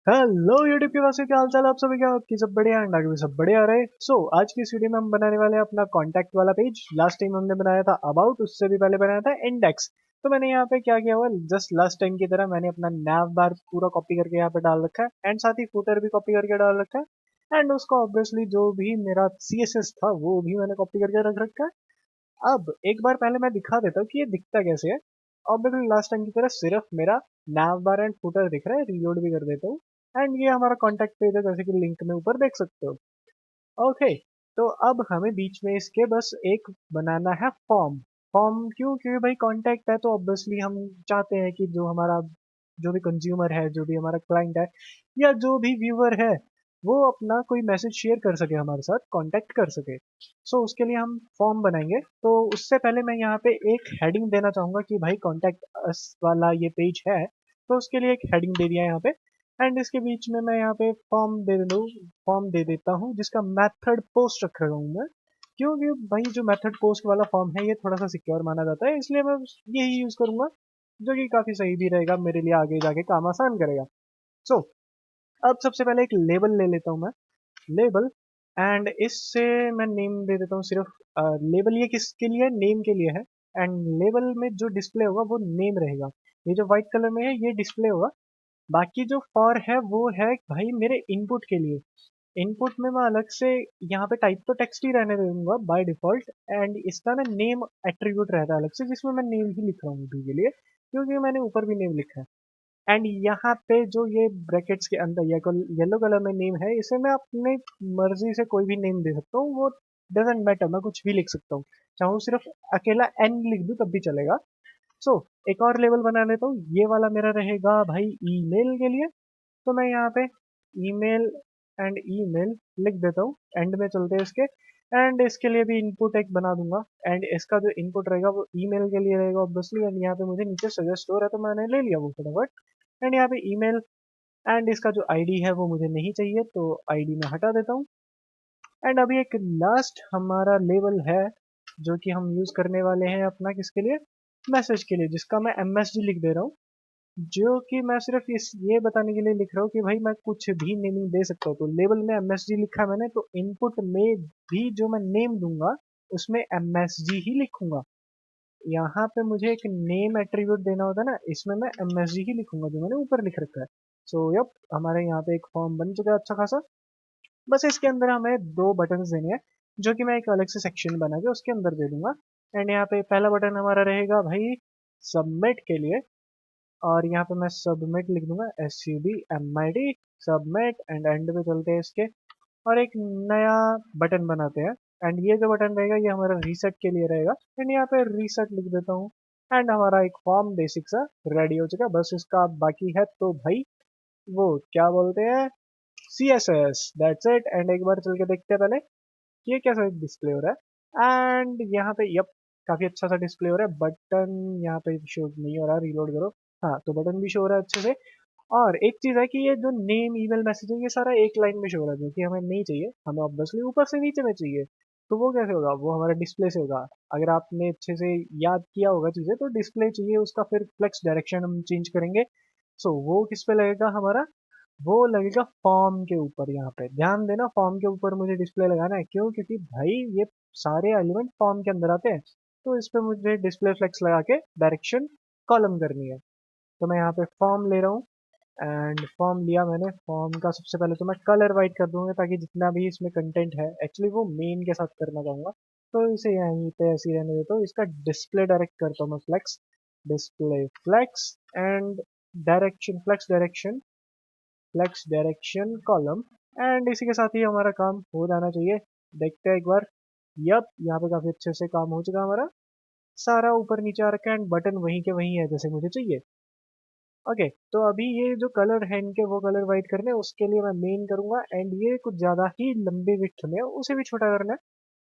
Hello YouTube के वासी, क्या हाल चाल आप सभी? क्या आपकी सब बढ़िया एंड आगे भी सब बढ़िया रहे। आज की इस वीडियो में हम बनाने वाले हैं अपना कॉन्टैक्ट वाला पेज। लास्ट टाइम हमने बनाया था अबाउट, उससे भी पहले बनाया था इंडेक्स। तो मैंने यहाँ पे क्या किया हुआ, जस्ट लास्ट टाइम की तरह मैंने अपना नैव बार पूरा कॉपी करके यहाँ पे डाल रखा है एंड साथ ही फुटर भी कॉपी करके डाल रखा है एंड उसका ऑब्वियसली जो भी मेरा CSS था वो भी मैंने कॉपी करके रख रखा है। अब एक बार पहले मैं दिखा देता हूँ कि ये दिखता कैसे है। ऑब्वियसली लास्ट टाइम की तरह सिर्फ मेरा nav बार एंड फुटर दिख रहा है। रीलोड भी कर देता हूँ एंड ये हमारा कॉन्टैक्ट पेज है, जैसे कि लिंक में ऊपर देख सकते हो। ओके, तो अब हमें बीच में इसके बस एक बनाना है फॉर्म। फॉर्म क्यों? क्योंकि भाई कॉन्टैक्ट है तो ऑब्वियसली हम चाहते हैं कि जो हमारा जो भी कंज्यूमर है, जो भी हमारा क्लाइंट है या जो भी व्यूअर है, वो अपना कोई मैसेज शेयर कर सके, हमारे साथ कांटेक्ट कर सके। उसके लिए हम फॉर्म बनाएंगे। तो उससे पहले मैं यहाँ पे एक हेडिंग देना चाहूँगा कि भाई कांटेक्ट अस वाला ये पेज है। तो उसके लिए एक हेडिंग दे दिया यहाँ पे एंड इसके बीच में मैं यहाँ पे फॉर्म दे देता हूँ जिसका मेथड पोस्ट रख रहा हूँ मैं। क्योंकि भाई जो मेथड पोस्ट वाला फॉर्म है ये थोड़ा सा सिक्योर माना जाता है, इसलिए मैं यही यूज करूंगा, जो कि काफी सही भी रहेगा, मेरे लिए आगे जाके काम आसान करेगा। सो अब सबसे पहले एक लेबल ले लेता हूँ मैं। लेबल एंड इससे मैं नेम दे देता हूँ सिर्फ। लेबल ये किसके लिए है? नेम के लिए है। एंड लेबल में जो डिस्प्ले होगा वो नेम रहेगा। ये जो व्हाइट कलर में है ये डिस्प्ले होगा। बाकी जो फॉर है वो है भाई मेरे इनपुट के लिए। इनपुट में मैं अलग से यहाँ पे टाइप तो टेक्स्ट ही रहने दूंगा बाय डिफॉल्ट एंड इसका ना नेम एट्रीब्यूट रहता है अलग से, जिसमें मैं नेम ही लिख रहा हूँ अभी के लिए, क्योंकि मैंने ऊपर भी नेम लिखा है। एंड यहाँ पे जो ये ब्रैकेट्स के अंदर येलो कलर में नेम है, इसे मैं अपने मर्जी से कोई भी नेम दे सकता हूँ। वो डजेंट मैटर, मैं कुछ भी लिख सकता हूँ। चाहूँ सिर्फ अकेला एन लिख दूँ तब भी चलेगा। एक और लेवल बना लेता हूँ। ये वाला मेरा रहेगा भाई ईमेल के लिए। तो मैं यहाँ पे ईमेल एंड ईमेल लिख देता हूँ। एंड में चलते हैं इसके। एंड इसके लिए भी इनपुट एक बना दूंगा एंड इसका जो इनपुट रहेगा वो ईमेल के लिए रहेगा ऑब्वियसली। एंड यहाँ पे मुझे नीचे सजेस्ट हो रहा है तो मैंने ले लिया वो फटाफट। एंड यहाँ पे ईमेल एंड इसका जो आईडी है वो मुझे नहीं चाहिए तो आईडी में हटा देता हूँ। एंड अभी एक लास्ट हमारा लेवल है जो कि हम यूज करने वाले हैं अपना किसके लिए? मैसेज के लिए, जिसका मैं MSG लिख दे रहा हूँ। जो कि मैं सिर्फ इस ये बताने के लिए लिख रहा हूँ कि भाई मैं कुछ भी नेमिंग दे सकता हूँ। तो लेवल में MSG लिखा है मैंने, तो इनपुट में भी जो मैं नेम दूंगा उसमें MSG ही लिखूंगा। यहाँ पे मुझे एक नेम एट्रीब्यूट देना होता है ना, इसमें मैं MSG ही लिखूंगा जो मैंने ऊपर लिख रखा है। यप, हमारे यहाँ पे एक फॉर्म बन चुका है अच्छा खासा। बस इसके अंदर हमें दो बटन्स देने हैं, जो कि मैं एक अलग से सेक्शन बना के उसके अंदर दे दूंगा। एंड यहाँ पे पहला बटन हमारा रहेगा भाई सबमिट के लिए। और यहाँ पे मैं सबमिट लिख दूंगा, SUBMIT, सबमिट। एंड पे चलते हैं इसके और एक नया बटन बनाते हैं। एंड ये जो बटन रहेगा ये हमारा रीसेट के लिए रहेगा। एंड यहाँ पे रीसेट लिख देता हूँ। एंड हमारा एक फॉर्म बेसिक सा रेडी हो चुका है। बस इसका बाकी है तो भाई वो क्या बोलते हैं, CSS, दैट्स इट। एंड एक बार चल के देखते हैं पहले कि ये कैसा डिस्प्ले हो रहा है। एंड यहाँ पे यप, काफी अच्छा सा डिस्प्ले हो रहा है। बटन यहाँ पे शो नहीं हो रहा, रीलोड करो। हाँ, तो बटन भी शो हो रहा है अच्छे से। और एक चीज है कि ये जो नेम ईमेल मैसेज है ये सारा एक लाइन में शो हो रहा है, जो कि हमें नहीं चाहिए। हमें ऑब्वियसली ऊपर से नीचे में चाहिए। तो वो कैसे होगा? वो हमारे डिस्प्ले से होगा। अगर आपने अच्छे से याद किया होगा चीजें, तो डिस्प्ले चाहिए उसका, फिर फ्लेक्स डायरेक्शन हम चेंज करेंगे। वो किस पे लगेगा हमारा? वो लगेगा फॉर्म के ऊपर। यहाँ पे ध्यान देना, फॉर्म के ऊपर मुझे डिस्प्ले लगाना है। क्यों? क्योंकि भाई ये सारे एलिमेंट फॉर्म के अंदर आते हैं। तो इस पे मुझे डिस्प्ले फ्लेक्स लगा के डायरेक्शन कॉलम करनी है। तो मैं यहाँ पे फॉर्म ले रहा हूँ एंड फॉर्म लिया मैंने। फॉर्म का सबसे पहले तो मैं कलर वाइट कर दूंगा, ताकि जितना भी इसमें कंटेंट है एक्चुअली वो मेन के साथ करना चाहूंगा। तो इसे यहीं पे ऐसे ही रहने देता हूँ। इसका डिस्प्ले डायरेक्ट करता हूँ मैं flex, display flex and direction flex direction column. And इसी के साथ ही हमारा काम हो जाना चाहिए। देखते हैं एक बार। यप, यहाँ पे काफी अच्छे से काम हो चुका है हमारा। सारा ऊपर नीचे आ रखा है एंड बटन वहीं के वहीं है जैसे मुझे चाहिए। ओके, तो अभी ये जो कलर है इनके वो कलर वाइट करने हैं, उसके लिए मैं मेन करूंगा। एंड ये कुछ ज्यादा ही लंबे विड्थ में है, उसे भी छोटा करना है।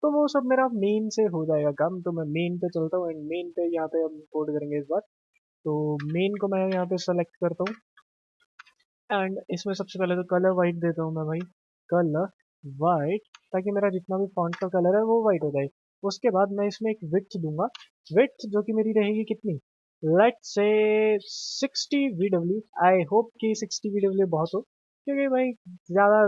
तो वो सब मेरा मेन से हो जाएगा काम। तो मैं मेन पे चलता हूँ एंड मेन पे यहाँ पे हम कोड करेंगे इस बार। तो मेन को मैं यहाँ पे सेलेक्ट करता हूँ एंड इसमें सबसे पहले तो कलर वाइट देता हूँ मैं भाई, कलर वाइट, ताकि मेरा जितना भी फॉन्ट का कलर है वो वाइट हो जाए। उसके बाद मैं इसमें एक विड्थ दूंगा। विड्थ जो कि मेरी रहेगी कितनी? Let's say 60 VW। I hope कि 60 VW बहुत हो। क्योंकि भाई ज़्यादा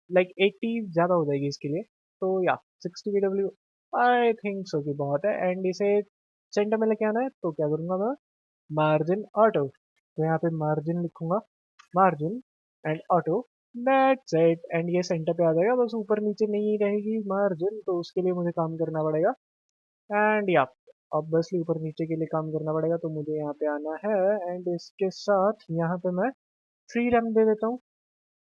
लाइक 80 ज़्यादा हो जाएगी इसके लिए। तो या 60 kW आई थिंक सो कि बहुत है। एंड इसे सेंटर में लेके आना है तो क्या करूँगा मैं, मार्जिन ऑटो। तो यहाँ पे मार्जिन लिखूंगा, margin and auto, that's it. And ये सेंटर पे आ जाएगा, बस ऊपर नीचे नहीं रहेगी मार्जिन, तो उसके लिए मुझे काम करना पड़ेगा। एंड या ऑब्वियसली ऊपर नीचे के लिए काम करना पड़ेगा, तो मुझे यहाँ पे आना है। एंड इसके साथ यहाँ पे मैं 3 रैम दे देता हूँ।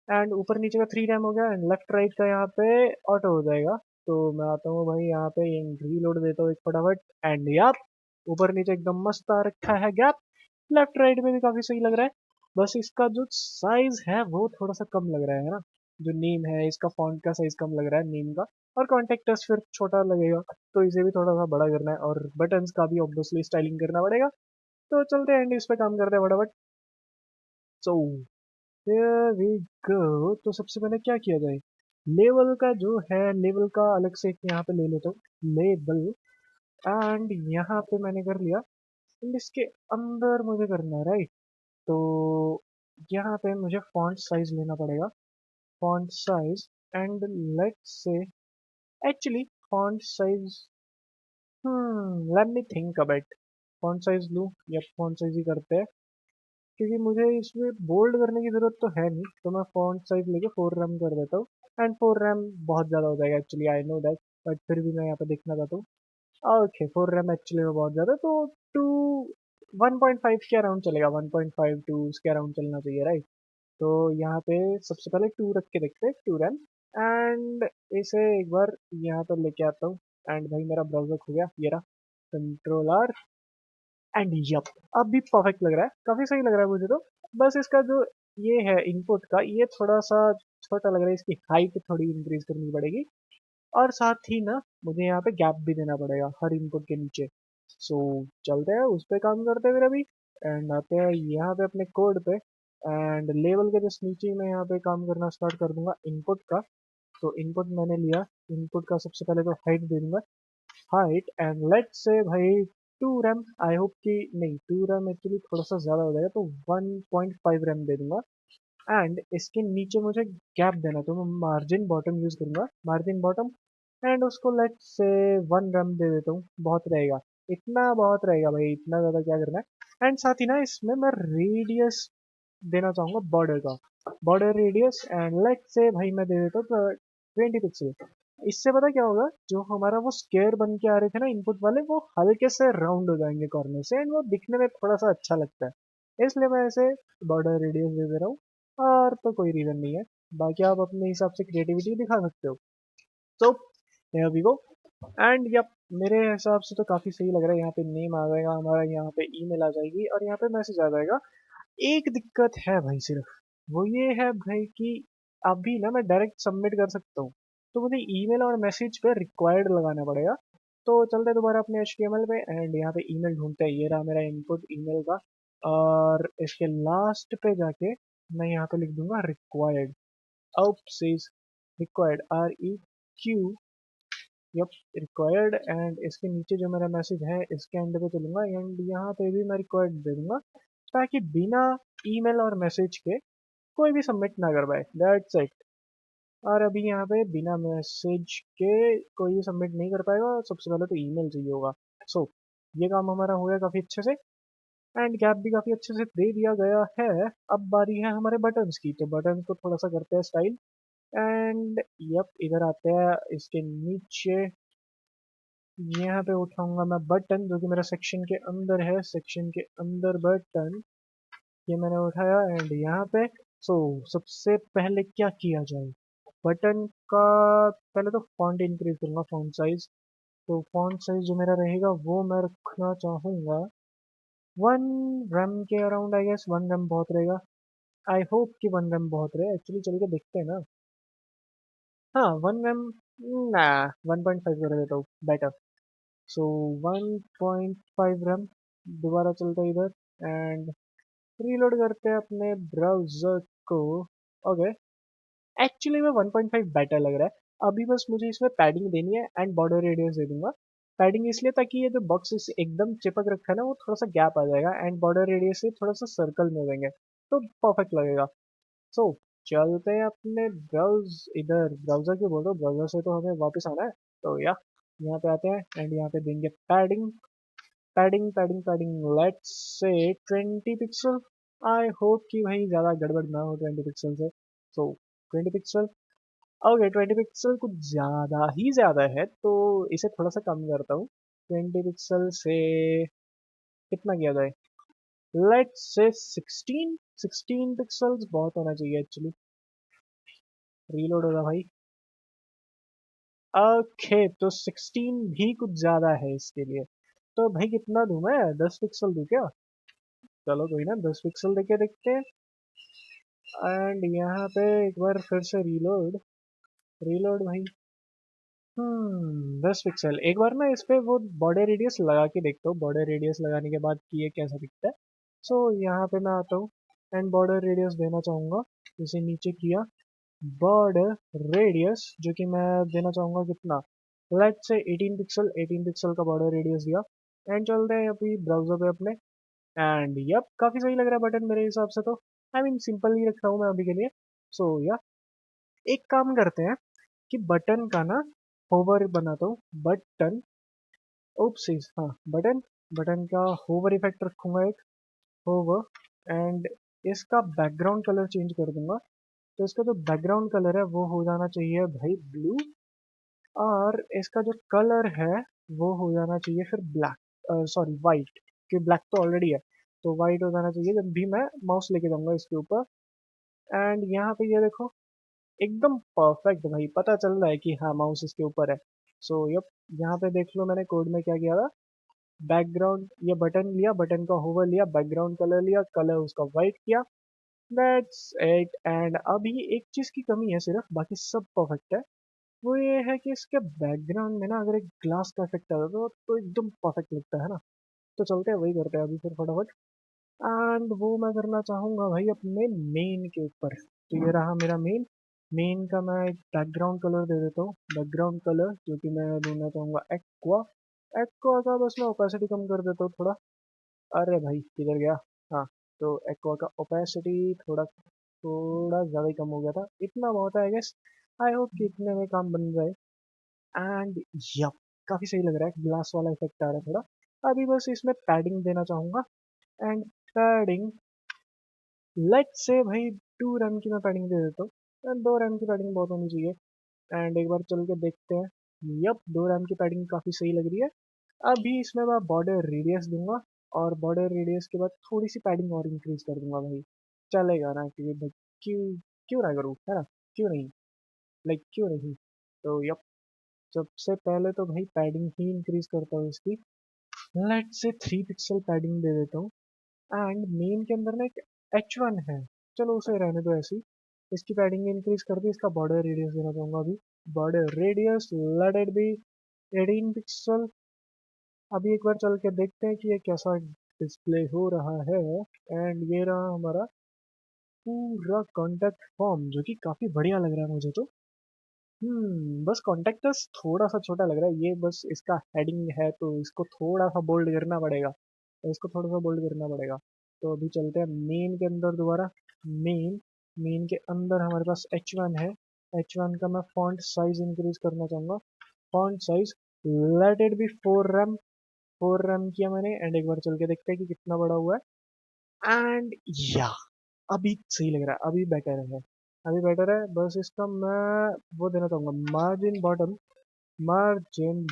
एंड ऊपर नीचे का 3 रैम हो गया, एंड लेफ्ट राइट का यहाँ पे ऑटो हो जाएगा। तो मैं आता हूँ भाई यहाँ पे, रीलोड देता हूँ एक फटाफट। एंड यार ऊपर नीचे एकदम मस्त आ रखा है गैप। लेफ्ट राइट में भी काफी सही लग रहा है। बस इसका जो साइज है वो थोड़ा सा कम लग रहा है ना, जो नेम है इसका फॉन्ट का साइज कम लग रहा है नेम का। और कॉन्टेक्टस फिर छोटा लगेगा, तो इसे भी थोड़ा सा बड़ा करना है, और बटन्स का भी ऑब्वियसली स्टाइलिंग करना पड़ेगा। तो चलते हैं एंड इस पे काम करते हैं फटाफट। So here we go. तो सबसे पहले क्या किया जाए, लेवल का जो है, लेवल का अलग से एक यहाँ पे ले लेता हूँ लेवल। एंड यहाँ पे मैंने कर लिया। एंड इसके अंदर मुझे करना है राइट। तो यहाँ पे मुझे फॉन्ट साइज लेना पड़ेगा, font size. And let's say actually font size, let me think a bit. Font size लूँ या फॉन्ट साइज ही करते हैं, क्योंकि मुझे इसमें बोल्ड करने की ज़रूरत तो है नहीं। तो मैं फॉन्ट साइज लेके 4 रैम कर देता हूँ। एंड 4 रैम बहुत ज़्यादा हो जाएगा actually, I know that, but फिर भी मैं यहाँ पे देखना चाहता हूँ। ओके 4 रैम एक्चुअली में बहुत ज़्यादा, तो टू 1.5 के अराउंड चलेगा, 1.5 टू उसके अराउंड चलना चाहिए राइट। तो यहाँ पे सबसे पहले 2 रख के देखते हैं, 2 रैम। एंड इसे एक बार यहाँ पर लेके आता हूँ। एंड भाई मेरा ब्राउजर खो गया, ये रहा, कंट्रोलर। एंड यप अब भी परफेक्ट लग रहा है, काफ़ी सही लग रहा है मुझे तो। बस इसका जो ये है इनपुट का, ये थोड़ा सा छोटा लग रहा है, इसकी हाइट थोड़ी इंक्रीज करनी पड़ेगी। और साथ ही ना मुझे यहाँ पे गैप भी देना पड़ेगा हर इनपुट के नीचे। सो चलते हैं उस पर काम करते हैं फिर अभी। एंड आते हैं यहाँ पे अपने कोड पे। एंड लेवल के जस्ट नीचे ही मैं यहाँ पे काम करना स्टार्ट कर दूंगा इनपुट का। तो इनपुट मैंने लिया, इनपुट का सबसे पहले तो हाइट दे दूंगा, हाइट। एंड लेट्स से भाई 2 रैम, आई होप कि नहीं 2 रैम एक्चुअली थोड़ा सा ज़्यादा हो जाएगा, तो 1.5 रैम दे दूंगा। एंड इसके नीचे मुझे गैप देना, तो मैं मार्जिन बॉटम यूज़ करूंगा, मार्जिन बॉटम। एंड उसको लेट्स से 1 रैम दे देता हूँ, बहुत रहेगा, इतना बहुत रहेगा भाई, इतना ज़्यादा क्या करना है। एंड साथ ही ना इसमें मैं रेडियस देना चाहूँगा बॉर्डर का, border radius. And let's say भाई मैं दे देता हूँ 20 पिक्सल। इससे पता क्या होगा, जो हमारा वो स्क्वायर बन के आ रहे थे ना इनपुट वाले, वो हल्के से राउंड हो जाएंगे कॉर्नर से, एंड वो दिखने में थोड़ा सा अच्छा लगता है, इसलिए मैं ऐसे बॉर्डर रेडियस दे दे रहा हूँ। और तो कोई रीज़न नहीं है, बाकी आप अपने हिसाब से क्रिएटिविटी दिखा सकते हो। तो here we go. And yup मेरे हिसाब से तो काफ़ी सही लग रहा है। यहाँ पे नेम आ जाएगा हमारा, यहाँ पे ईमेल आ जाएगी, और यहाँ पे मैसेज आ जाएगा। एक दिक्कत है भाई सिर्फ, वो ये है भाई कि अभी ना मैं डायरेक्ट सबमिट कर सकता हूँ, तो मुझे ईमेल और मैसेज पे रिक्वायर्ड लगाना पड़ेगा। तो चलते हैं दोबारा अपने HTML पे। एंड यहाँ पे ईमेल ढूंढते हैं, ये रहा मेरा इनपुट ईमेल का। और इसके लास्ट पे जाके मैं यहाँ पे लिख दूंगा required, out required, REQ, yup required. And इसके नीचे जो मेरा मैसेज है इसके एंड पे चलूंगा, एंड यहाँ पे भी मैं रिक्वायर्ड दे दूंगा, ताकि बिना ईमेल और मैसेज के कोई भी सबमिट ना कर पाए, दैट्स इट। और अभी यहाँ पे बिना मैसेज के कोई भी सबमिट नहीं कर पाएगा, सबसे पहले तो ईमेल चाहिए होगा। सो ये काम हमारा हो गया काफ़ी अच्छे से। एंड गैप भी काफ़ी अच्छे से दे दिया गया है। अब बारी है हमारे बटन्स की, तो बटन्स को थोड़ा सा करते हैं स्टाइल। एंड यप इधर आते हैं इसके नीचे, यहाँ पे उठाऊंगा मैं बटन जो कि मेरा सेक्शन के अंदर है, सेक्शन के अंदर बटन, ये मैंने उठाया। एंड यहाँ पे सो सबसे पहले क्या किया जाए, बटन का पहले तो फॉन्ट इंक्रीज करूंगा, फॉन्ट साइज। तो फॉन्ट साइज जो मेरा रहेगा वो मैं रखना चाहूँगा 1 रैम के अराउंड, आई गेस 1 रैम बहुत रहेगा। आई होप कि 1 रैम बहुत रहे, एक्चुअली चल के देखते हैं ना। हाँ 1 रैम, ना 1.5 कर देता हूँ बेटर। सो 1.5 रैम, दोबारा चलते हैं इधर। एंड रीलोड करते हैं अपने ब्राउज़र को। ओके एक्चुअली में 1.5 बेटर लग रहा है। अभी बस मुझे इसमें पैडिंग देनी है, एंड बॉर्डर रेडियस दे दूंगा। पैडिंग इसलिए ताकि ये जो बॉक्स एकदम चिपक रखा है ना, वो थोड़ा सा गैप आ जाएगा, एंड बॉर्डर रेडियस से थोड़ा सा सर्कल में हो जाएंगे, तो परफेक्ट लगेगा। सो चलते हैं अपने इधर ब्राउजर क्यों बोल रहे हो, ब्राउजर से तो हमें वापस आना है। तो या यहाँ पे आते हैं एंड यहाँ पे देंगे padding padding padding padding, let's say 20 pixel. I hope कि भाई ज़्यादा गड़बड़ ना हो 20 पिक्सल से। सो 20 पिक्सल, ओके 20 पिक्सल कुछ ज़्यादा ही ज़्यादा है, तो इसे थोड़ा सा कम करता हूँ। 20 पिक्सल से कितना किया जाए, लेट्स से 16। 16 पिक्सल्स बहुत होना चाहिए एक्चुअली। रीलोड होगा भाई। ओके तो 16 भी कुछ ज़्यादा है इसके लिए। तो भाई कितना दूँ मैं, 10 पिक्सल दूँ क्या? चलो कोई ना, 10 पिक्सल देके देखते हैं। एंड यहाँ पे एक बार फिर से रीलोड। रीलोड भाई। 10 पिक्सल। एक बार ना इस पे वो बॉर्डर रेडियस लगा के देखता हूँ, बॉर्डर रेडियस लगाने के बाद कि ये कैसा दिखता है। सो यहाँ पे मैं आता हूँ एंड बॉर्डर रेडियस देना चाहूँगा। इसे नीचे किया, बॉर्डर रेडियस जो कि मैं देना चाहूँगा कितना, लेट्स से 18 पिक्सल। 18 पिक्सल का बॉर्डर रेडियस दिया एंड चलते हैं अभी ब्राउजर पे अपने। एंड यप काफ़ी सही लग रहा है बटन मेरे हिसाब से, तो आई मीन सिंपल ही रख रहा हूँ मैं अभी के लिए। सो या एक काम करते हैं कि बटन का ना होवर बनाता हूँ। बटन, ओप्सिस, हाँ बटन, बटन का होवर इफेक्ट रखूंगा एक, होवर। एंड इसका बैकग्राउंड कलर चेंज कर दूंगा। तो इसका जो बैकग्राउंड कलर है वो हो जाना चाहिए भाई ब्लू, और इसका जो कलर है वो हो जाना चाहिए फिर ब्लैक, सॉरी वाइट, क्योंकि ब्लैक तो ऑलरेडी है। तो वाइट हो जाना चाहिए जब भी मैं माउस लेके जाऊंगा इसके ऊपर। एंड यहाँ पे ये देखो, एकदम परफेक्ट भाई, पता चल रहा है कि हाँ माउस इसके ऊपर है। सो यप, यहाँ पे देख लो मैंने कोड में क्या किया था। बैकग्राउंड, ये बटन लिया, बटन का होवर लिया, बैकग्राउंड कलर लिया, कलर उसका वाइट किया, दैट्स इट। एंड अभी एक चीज़ की कमी है सिर्फ, बाकी सब परफेक्ट है। वो ये है कि इसके बैकग्राउंड में ना अगर एक ग्लास का इफेक्ट आता तो एकदम परफेक्ट लगता है ना। तो चलते हैं वही करते हैं अभी फिर फटाफट। एंड वो मैं करना चाहूँगा भाई अपने मेन के ऊपर। तो ये रहा मेरा मेन। मेन का मैं एक बैकग्राउंड कलर दे देता हूँ, बैकग्राउंड कलर जो कि मैं देना चाहूँगा एक्वा। एक्वा का बस मैं ओपेसिटी कम कर देता हूँ थोड़ा। अरे भाई किधर गया, हाँ। तो एक्वा का ओपेसिटी थोड़ा थोड़ा ज़्यादा ही कम हो गया था, इतना बहुत है आई गेस। आई होप कि इतने में काम बन जाए। एंड यप काफ़ी सही लग रहा है, ग्लास वाला इफेक्ट आ रहा है थोड़ा। अभी बस इसमें पैडिंग देना चाहूँगा। एंड पैडिंग, लेट्स से भाई 2 रैम की मैं पैडिंग दे देता हूँ। 2 रैम की पैडिंग बहुत होनी चाहिए। एंड एक बार चल के देखते हैं। यप 2 रैम की पैडिंग काफ़ी सही लग रही है। अभी इसमें मैं बॉर्डर रेडियस दूंगा, और बॉर्डर रेडियस के बाद थोड़ी सी पैडिंग और इंक्रीज कर दूंगा भाई। चलेगा ना, क्योंकि भाई क्यों क्यों ना करूँ, है ना? क्यों नहीं, लाइक क्यों नहीं। तो यप, सबसे पहले तो भाई पैडिंग ही इंक्रीज करता हूँ इसकी। लेट से 3 पिक्सल पैडिंग दे देता हूँ। एंड मेन के अंदर ना एक H1 है, चलो उसे रहने दो ऐसी। इसकी पैडिंग इंक्रीज कर दी, इसका बॉर्डर रेडियस देना चाहूँगा अभी। Border radius let it be 18 pixel. अभी एक बार चल के देखते हैं कि ये कैसा डिस्प्ले हो रहा है। एंड ये रहा हमारा पूरा कॉन्टैक्ट फॉर्म, जो कि काफ़ी बढ़िया लग रहा है मुझे तो। बस कॉन्टेक्टस थोड़ा सा छोटा लग रहा है, ये बस इसका हेडिंग है तो इसको थोड़ा सा बोल्ड करना पड़ेगा, तो इसको थोड़ा सा बोल्ड करना पड़ेगा। तो अभी चलते हैं मेन के अंदर दोबारा। मेन, मेन के अंदर हमारे पास H1 है। H1 का मैं फॉन्ट साइज इंक्रीज करना चाहूँगा। Font size let it be 4 RAM. 4 RAM किया मैंने। एंड एक बार चल के देखते हैं कि कितना बड़ा हुआ है। एंड या अभी सही लग रहा है, अभी बेटर है, अभी बेटर है। बस इसका मैं वो देना चाहूँगा margin bottom. Margin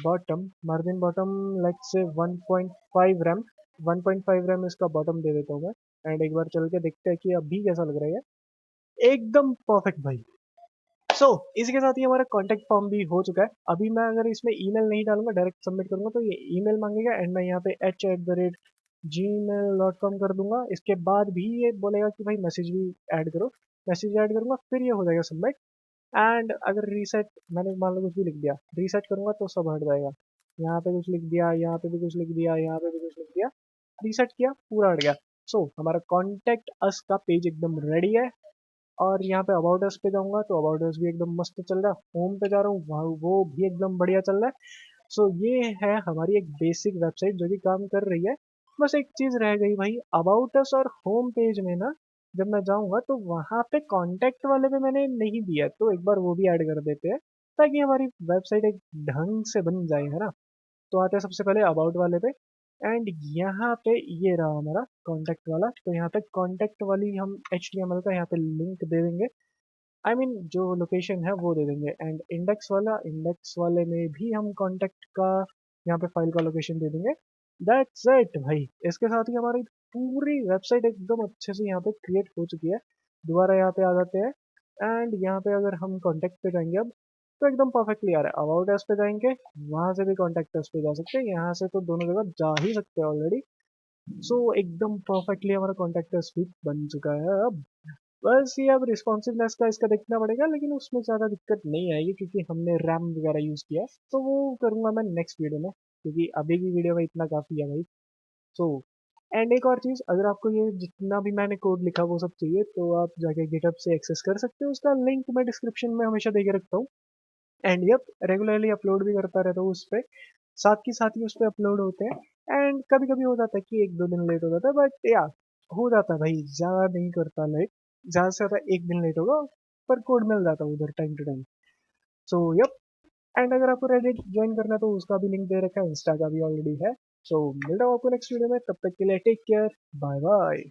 bottom let's say 1.5 RAM. 1.5 RAM इसका बॉटम दे देता हूँ मैं। एंड एक बार चल के देखते हैं कि अभी कैसा लग रहा है ये। एकदम परफेक्ट भाई। सो इसी के साथ ही हमारा कॉन्टैक्ट फॉर्म भी हो चुका है। अभी मैं अगर इसमें ईमेल नहीं डालूंगा, डायरेक्ट सबमिट करूंगा, तो ये ईमेल मांगेगा एंड मैं यहाँ पे h@gmail.com कर दूंगा। इसके बाद भी ये बोलेगा कि भाई मैसेज भी ऐड करो। मैसेज ऐड करूंगा फिर ये हो जाएगा सबमिट। एंड अगर रीसेट मैंने मान लो कुछ भी लिख दिया, रीसेट करूंगा तो सब हट जाएगा। यहाँ पे कुछ लिख दिया, यहाँ पे भी कुछ लिख दिया, यहाँ पे भी कुछ लिख दिया, रीसेट किया पूरा हट गया। सो हमारा कॉन्टैक्ट अस का पेज एकदम रेडी है। और यहाँ पे अबाउट अस पे जाऊंगा तो अबाउट अस भी एकदम मस्त चल रहा है। होम पे जा रहा हूँ वहाँ वो भी एकदम बढ़िया चल रहा है। सो ये है हमारी एक बेसिक वेबसाइट जो कि काम कर रही है। बस एक चीज़ रह गई भाई, अबाउट अस और होम पेज में ना जब मैं जाऊँगा तो वहाँ पे कॉन्टैक्ट वाले पे मैंने नहीं दिया, तो एक बार वो भी ऐड कर देते हैं, ताकि हमारी वेबसाइट एक ढंग से बन जाए, है ना? तो आते हैं सबसे पहले अबाउट वाले पे एंड यहाँ पे ये रहा हमारा कॉन्टैक्ट वाला। तो यहाँ पे कॉन्टैक्ट वाली हम HTML का यहाँ पे लिंक दे देंगे, जो लोकेशन है वो दे देंगे। एंड इंडेक्स वाले में भी हम कॉन्टैक्ट का यहाँ पे फाइल का लोकेशन दे देंगे। दैट्स इट भाई, इसके साथ ही हमारी पूरी वेबसाइट एकदम अच्छे से यहाँ पे क्रिएट हो चुकी है। दोबारा यहाँ पे आ जाते हैं एंड यहाँ पे अगर हम कॉन्टैक्ट पे जाएंगे अब, तो एकदम परफेक्टली आ रहा है। अबाउट अस पे जाएंगे, वहां से भी कॉन्टैक्ट अस पे जा सकते हैं, यहाँ से तो दोनों जगह जा ही सकते हैं ऑलरेडी। सो एकदम परफेक्टली हमारा कॉन्टैक्ट अस भी बन चुका है अब। बस ये अब रिस्पॉन्सिवनेस का इसका देखना पड़ेगा, लेकिन उसमें ज़्यादा दिक्कत नहीं आएगी क्योंकि हमने रैम वगैरह यूज़ किया है। तो वो करूँगा मैं नेक्स्ट वीडियो में, क्योंकि अभी की वीडियो में इतना काफ़ी है भाई। सो एंड एक और चीज़, अगर आपको ये जितना भी मैंने कोड लिखा वो सब चाहिए, तो आप जाके गिटहब से एक्सेस कर सकते हो। उसका लिंक मैं डिस्क्रिप्शन में हमेशा दे के रखता हूँ। एंड यप, रेगुलरली अपलोड भी करता रहता हूँ उस पर, साथ ही उस पर अपलोड होते हैं। एंड कभी कभी हो जाता है कि एक दो दिन लेट हो जाता है, बट या हो जाता है भाई, ज़्यादा नहीं करता लेट। ज़्यादा से ज़्यादा एक दिन लेट होगा, पर कोड मिल जाता है उधर time to time. So yup, and अगर आपको रेडिट ज्वाइन करना है तो उसका भी लिंक दे रखा है, इंस्टा का भी ऑलरेडी है। सो मिलता हूँ आपको नेक्स्ट वीडियो में, तब तक के लिए टेक केयर, बाय बाय।